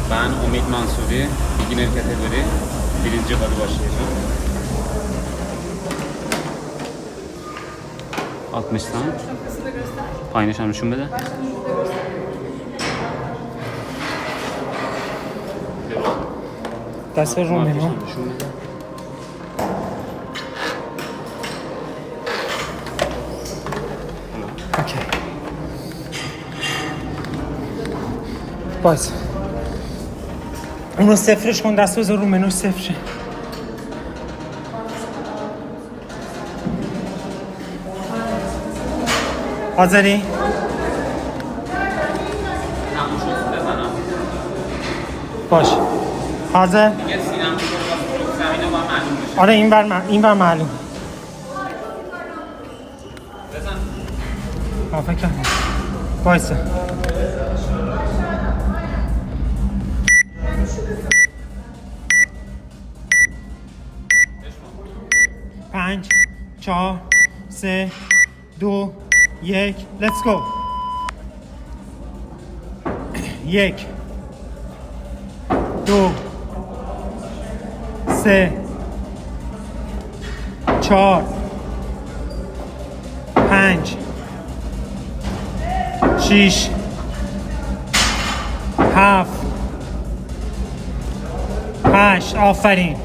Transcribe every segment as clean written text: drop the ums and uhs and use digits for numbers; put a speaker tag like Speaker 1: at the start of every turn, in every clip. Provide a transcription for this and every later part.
Speaker 1: Ben Umid Mansuri, beginner kategori, birinci barı başlayacağım. 60'tan. Paylaşalım şu bede.
Speaker 2: دست رو منو اوکی باز اون رو صفرش کن دست بذار رو منوش صفره حاضری؟ باش حاضر؟ آره این بر معلوم فکر کنم بایسته پنج چهار سه دو یک let's go یک دو سه چهار پنج شیش هفت هشت آفرین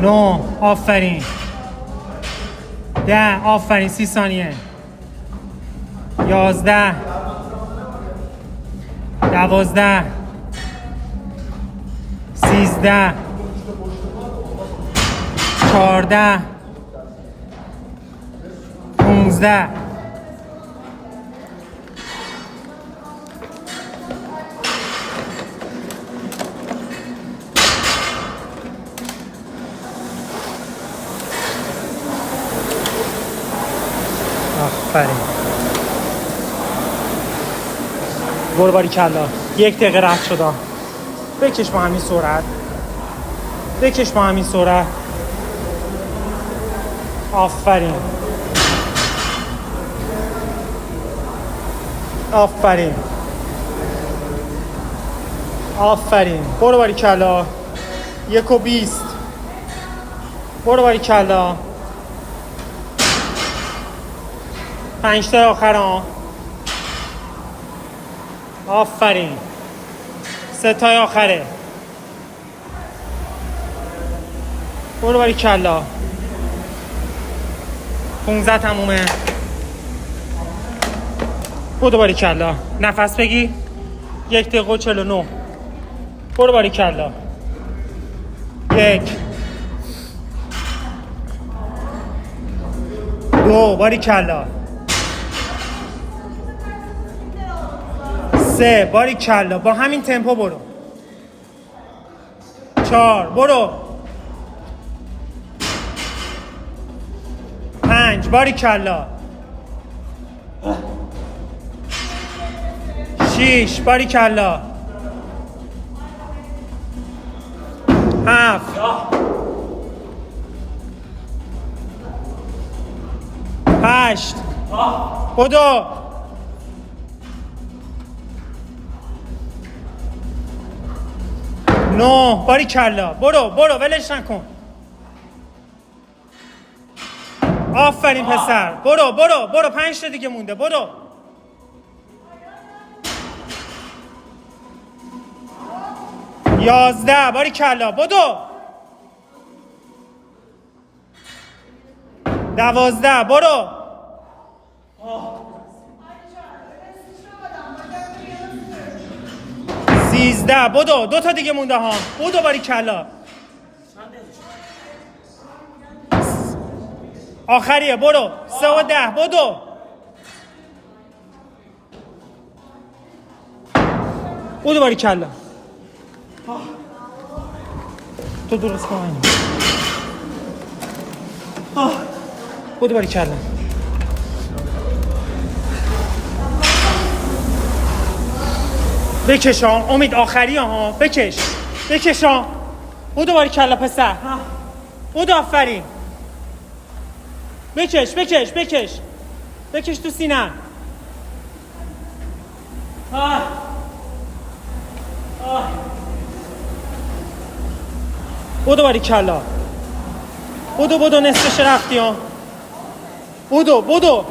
Speaker 2: نه آفرین 10 آفرین 30 ثانیه 11 12 13 14 15 آفرین برو باری کلا 1 دقیقه رد شد بکش با همین سرعت بکش با همین سرعت آفرین آفرین آفرین برو باری کلا 1 و 20 برو باری کلا 5 تا آخر ها آفرین 3 تا آخره برو باری کلا 15 تمومه برو باری کلا نفس بگی 1 دقیقه و 49 برو باری کلا 1 2 باری کلا 3 باری کلا با همین تمپو برو 4 برو 5 باری کلا 6 باری کلا 7 8 بدو 9 باری کلا برو ولش نکن آفرین پسر برو 5 تا دیگه مونده برو 11 باری کلا بدو 12 برو 13 بدو 2 تا دیگه مونده ها بدو باری کلا آخریه برو 3 و 10 بدو باری کلا تو درست کن باری کلا بکش ها امید آخری ها بکش ها باری کلا پسر آفرین بکش تو سینه بدو باریکلا. بدو نصفش رفتی ها. بدو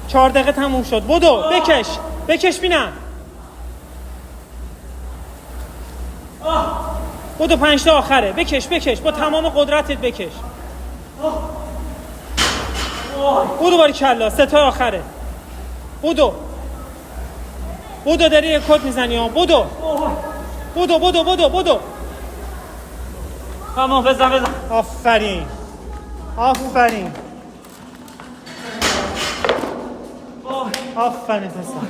Speaker 2: 4 دقیقه تموم شد. بدو بکش بینم. بدو 5 تا آخره. بکش با تمام قدرتت بکش. بدو باریکلا. 3 تا آخره. بدو داری یه کد میزنی ها. بدو
Speaker 3: تمام بزن
Speaker 2: آفرین پسر.